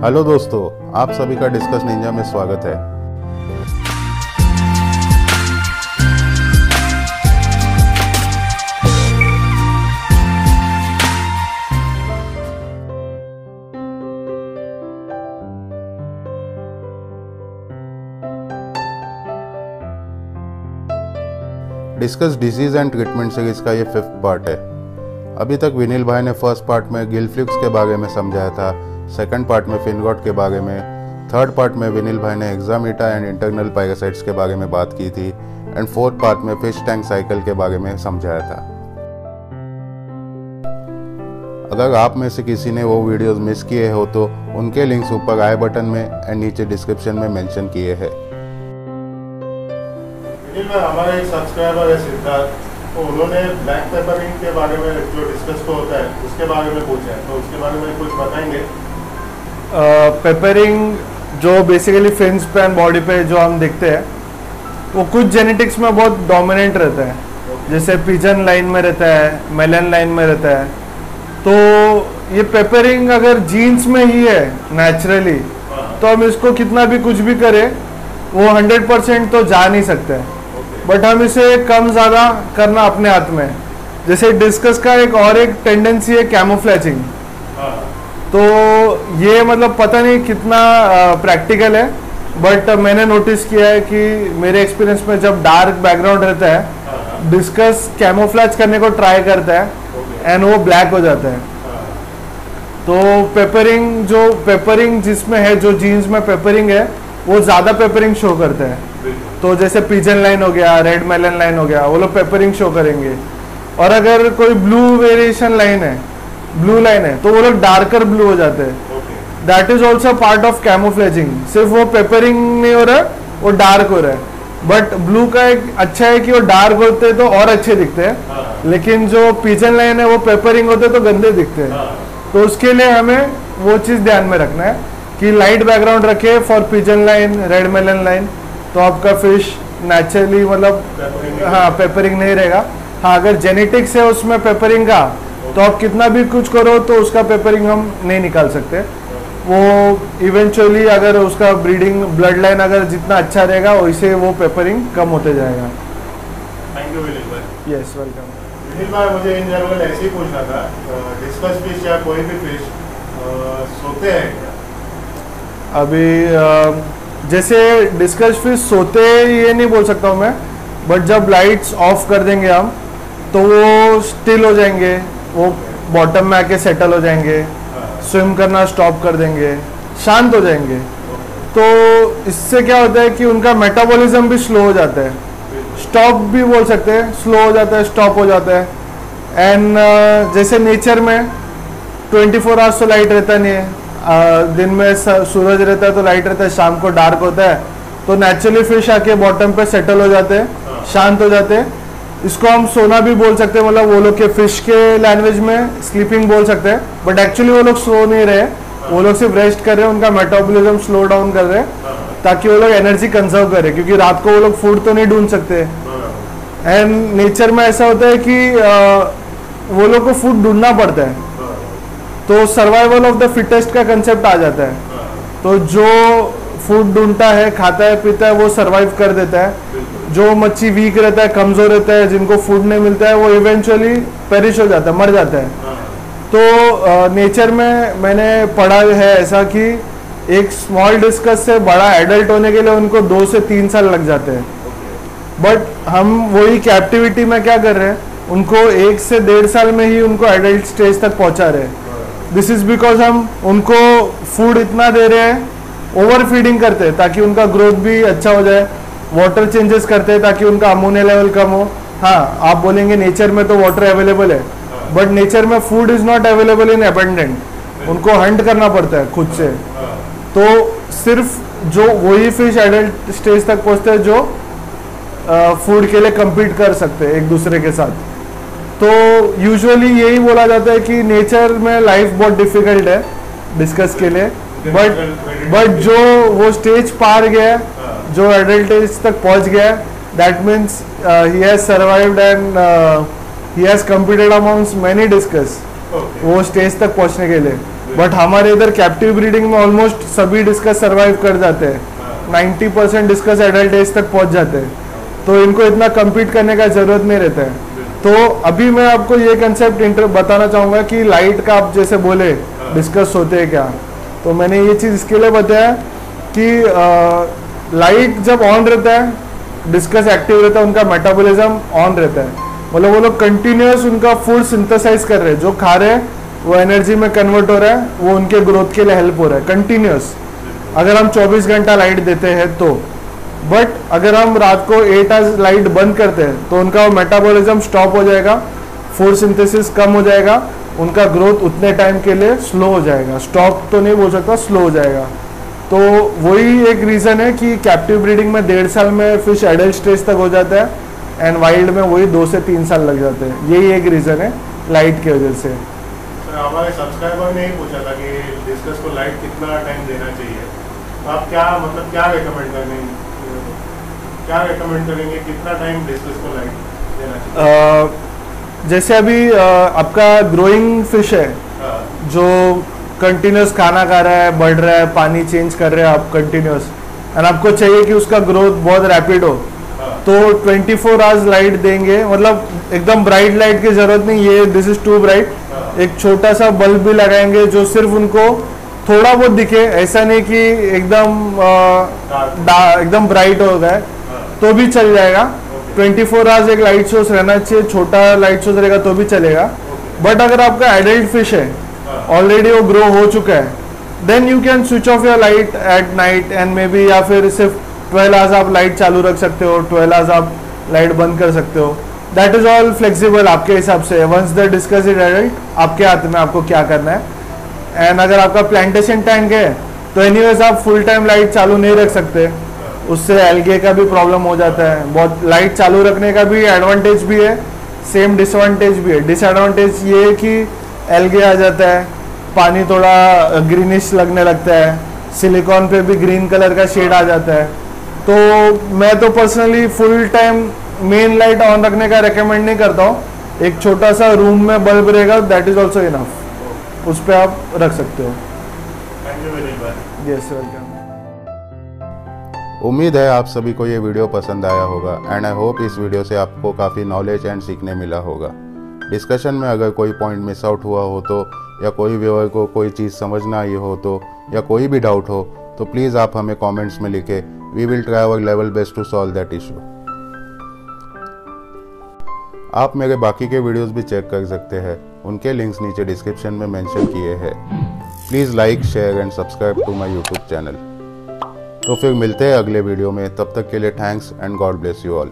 Hello दोस्तों, आप सभी का डिस्कस निंजा में स्वागत है। Discuss disease and treatment series का ये 5th पार्ट है। अभी तक विनील भाई ने फर्स्ट पार्ट में गिलफ्लूक्स के बारे में समझाया था, सेकंड पार्ट में फिनगॉट के बारे में, थर्ड पार्ट में विनील भाई ने एक्सामीटा एंड इंटरनल पैरासाइट्स के बारे में बात की थी एंड फोर्थ पार्ट में फिश टैंक साइकिल के बारे में समझाया था। अगर आप में से किसी ने वो वीडियोस मिस किए हो तो उनके लिंक्स ऊपर आई बटन में एंड नीचे डिस्क्रिप्शन में मेंशन किए हैं। हमारा एक सब्सक्राइबर है सिद्धार्थ, तो उन्होंने ब्लैक पेपरिंग के बारे में जो डिस्कस तो होता है उसके बारे में पूछा है, तो उसके बारे में कुछ बताएंगे? पेपरिंग जो बेसिकली फिन्स पे एंड बॉडी पे जो हम देखते हैं वो कुछ जेनेटिक्स में बहुत डोमिनेंट रहता है, जैसे पिजन लाइन में रहता है, मेलन लाइन में रहता है। तो ये पेपरिंग अगर जीन्स में ही है नेचुरली तो हम इसको कितना भी कुछ भी करें वो 100% तो जा नहीं सकते, बट हम इसे कम ज़्यादा करना अपने हाथ में। जैसे डिस्कस का एक टेंडेंसी है कैमोफ्लेजिंग, तो ये मतलब पता नहीं कितना प्रैक्टिकल है, बट मैंने नोटिस किया है कि मेरे एक्सपीरियंस में जब डार्क बैकग्राउंड रहता है डिस्कस कैमोफ्लेज करने को ट्राई करता है एंड वो ब्लैक हो जाता है। तो पेपरिंग जिसमें है, जो जीन्स में पेपरिंग है वो ज़्यादा पेपरिंग शो करता है। तो जैसे पिजन लाइन हो गया, रेड मेलन लाइन हो गया, वो लोग पेपरिंग शो करेंगे। और अगर कोई ब्लू वेरिएशन लाइन है, ब्लू लाइन है, तो वो लोग डार्कर ब्लू हो जाते हैं। That is also part of camouflaging. सिर्फ वो पेपरिंग नहीं हो रहा है, वो डार्क हो रहा है। बट ब्लू का एक अच्छा है कि वो डार्क होते हैं तो और अच्छे दिखते हैं, लेकिन जो पिजन लाइन है वो पेपरिंग होते तो गंदे दिखते हैं। तो उसके लिए हमें वो चीज़ ध्यान में रखना है कि लाइट बैकग्राउंड रखे for pigeon line, red melon line, तो आपका फिश नेचुरली मतलब पेपरिंग नहीं रहेगा। हाँ, अगर जेनेटिक्स है उसमें पेपरिंग का तो आप कितना भी कुछ करो तो उसका पेपरिंग हम नहीं निकाल सकते। वो इवेंचुअली अगर उसका ब्रीडिंग ब्लड लाइन अगर जितना अच्छा रहेगा वैसे वो पेपरिंग कम होते जाएगा। थैंक यू विनील भाई। Yes, welcome. विनील भाई, मुझे इन जनरल ऐसे ही पूछना था, डिस्कस फिश या कोई भी फिश सोते हैं क्या? अभी जैसे डिस्कस फिश सोते ये नहीं बोल सकता हूँ मैं, बट जब लाइट्स ऑफ कर देंगे हम तो वो स्टिल हो जाएंगे, वो बॉटम में आके सेटल हो जाएंगे, स्विम करना स्टॉप कर देंगे, शांत हो जाएंगे। तो इससे क्या होता है कि उनका मेटाबॉलिज्म भी स्लो हो जाता है, स्टॉप भी बोल सकते हैं, स्लो हो जाता है, स्टॉप हो जाता है। एंड जैसे नेचर में 24 आवर्स तो लाइट रहता नहीं है, दिन में सूरज रहता है तो लाइट रहता है, शाम को डार्क होता है, तो नेचुरली फिश आके बॉटम पे सेटल हो जाते हैं, शांत हो जाते हैं। इसको हम सोना भी बोल सकते हैं, मतलब वो लोग के फिश के लैंग्वेज में स्लीपिंग बोल सकते हैं, बट एक्चुअली वो लोग सो नहीं रहे, वो लोग सिर्फ रेस्ट कर रहे हैं, उनका मेटाबॉलिज्म स्लो डाउन कर रहे हैं ताकि वो लोग एनर्जी कंजर्व करें, क्योंकि रात को वो लोग फूड तो नहीं ढूंढ सकते। एंड नेचर में ऐसा होता है कि वो लोग को फूड ढूंढना पड़ता है, तो सर्वाइवल ऑफ द फिटेस्ट का कंसेप्ट आ जाता है। तो जो फूड ढूंढता है, खाता है, पीता है, वो सर्वाइव कर देता है। जो मच्छी वीक रहता है, कमजोर रहता है, जिनको फूड नहीं मिलता है, वो इवेंचुअली पेरिश हो जाता है, मर जाता है। तो नेचर में मैंने पढ़ा है ऐसा कि एक स्मॉल डिस्कस से बड़ा एडल्ट होने के लिए उनको 2 से 3 साल लग जाते हैं, बट हम वही कैप्टिविटी में क्या कर रहे हैं, उनको 1 से 1.5 साल में ही उनको एडल्ट स्टेज तक पहुंचा रहे हैं। दिस इज बिकॉज हम उनको फूड इतना दे रहे हैं, ओवर फीडिंग करते हैं ताकि उनका ग्रोथ भी अच्छा हो जाए, वाटर चेंजेस करते हैं ताकि उनका अमोनिया लेवल कम हो। हाँ, आप बोलेंगे नेचर में तो वाटर अवेलेबल है, बट नेचर में food is not available in abundant, उनको हंट करना पड़ता है खुद से। तो सिर्फ जो वही फिश एडल्ट स्टेज तक पहुंचते हैं जो फूड के लिए compete कर सकते हैं एक दूसरे के साथ। तो यूजुअली यही बोला जाता है कि नेचर में लाइफ बहुत डिफिकल्ट है डिस्कस के लिए, बट जो वो स्टेज पार गया, जो एडल्ट एज तक पहुंच गया, that means he has survived and he has competed amongst many discuss वो स्टेज तक पहुंचने के लिए। बट हमारे इधर कैप्टिव ब्रीडिंग में ऑलमोस्ट सभी डिस्कस सर्वाइव कर जाते हैं, 90% डिस्कस एडल्ट एज तक पहुंच जाते हैं, तो इनको इतना कम्पीट करने का जरूरत नहीं रहता है। तो अभी मैं आपको ये कंसेप्ट बताना चाहूँगा कि लाइट का आप जैसे बोले डिस्कस होते हैं क्या, तो मैंने ये चीज़ इसके लिए बताया कि लाइट जब ऑन रहता है, डिस्कस एक्टिव रहता है, उनका मेटाबॉलिज्म ऑन रहता है, मतलब वो लोग कंटिन्यूस उनका फूड सिंथेसाइज कर रहे हैं, जो खा रहे हैं वो एनर्जी में कन्वर्ट हो रहा है, वो उनके ग्रोथ के लिए हेल्प हो रहा है कंटिन्यूस, अगर हम 24 घंटा लाइट देते हैं तो। बट अगर हम रात को 8 आवर्स लाइट बंद करते हैं तो उनका मेटाबॉलिज्म स्टॉप हो जाएगा, फूड सिंथेसिस कम हो जाएगा, उनका ग्रोथ उतने टाइम के लिए स्लो हो जाएगा, स्टॉप तो नहीं बोल सकता, स्लो हो जाएगा। तो वही एक रीज़न है कि कैप्टिव ब्रीडिंग में 1.5 साल में फिश एडल्ट स्टेज तक हो जाता है, एंड वाइल्ड में वही 2 से 3 साल लग जाते हैं। यही एक रीज़न है लाइट की वजह से। हमारे सब्सक्राइबर ने ही पूछा था कि डिस्कस को लाइट कितना टाइम देना चाहिए, तो आप क्या मतलब क्या रेकमेंड करेंगे कितना टाइम डिस्कस को लाइट देना चाहिए? जैसे अभी आपका ग्रोइंग फिश है जो कंटिन्यूस खाना खा रहा है, बढ़ रहा है, पानी चेंज कर रहे हैं आप कंटिन्यूस, एंड आपको चाहिए कि उसका ग्रोथ बहुत रैपिड हो, तो 24 आवर्स लाइट देंगे, मतलब एकदम ब्राइट लाइट की जरूरत नहीं, ये दिस इज टू ब्राइट, एक छोटा सा बल्ब भी लगाएंगे जो सिर्फ उनको थोड़ा बहुत दिखे, ऐसा नहीं कि एकदम ब्राइट हो गया तो भी चल जाएगा। 24 आवर्स एक लाइट सोर्स रहना चाहिए, छोटा लाइट सोर्स रहेगा तो भी चलेगा। बट अगर आपका एडल्ट फिश है, ऑलरेडी वो ग्रो हो चुका है, then you can switch off your light at night and maybe, या फिर सिर्फ 12 आवर्स आप लाइट चालू रख सकते हो, 12 आवर्स आप लाइट बंद कर सकते हो। दैट इज ऑल फ्लेक्सिबल आपके हिसाब से। Once the discus is adult, आपके हाथ में आपको क्या करना है। एंड अगर आपका प्लांटेशन टैंक है तो एनीवेज आप फुल टाइम लाइट चालू नहीं रख सकते, उससे एल्गे का भी प्रॉब्लम हो जाता है। बहुत लाइट चालू रखने का भी एडवांटेज भी है, सेम डिसएडवांटेज भी है। डिसएडवांटेज ये है कि एल्गे आ जाता है, पानी थोड़ा ग्रीनिश लगने लगता है, सिलिकॉन पे भी ग्रीन कलर का शेड आ जाता है। तो मैं तो personally full time main light on रखने का रेकमेंड नहीं करता हूँ, एक छोटा सा रूम में बल्ब रहेगा, दैट इज ऑल्सो इनफ, उस पर आप रख सकते हो। Yes, welcome. उम्मीद है आप सभी को ये वीडियो पसंद आया होगा, एंड आई होप इस वीडियो से आपको काफ़ी नॉलेज एंड सीखने मिला होगा। डिस्कशन में अगर कोई पॉइंट मिस आउट हुआ हो तो, या कोई व्यूअर को कोई चीज़ समझ ना आई हो तो, या कोई भी डाउट हो तो प्लीज़ आप हमें कमेंट्स में लिखें। We will try our level best to solve that issue. आप मेरे बाकी के वीडियोस भी चेक कर सकते हैं, उनके लिंक्स नीचे डिस्क्रिप्शन में मेंशन किए हैं। Please like, share and subscribe to my YouTube channel. तो फिर मिलते हैं अगले वीडियो में, तब तक के लिए thanks and God bless you all.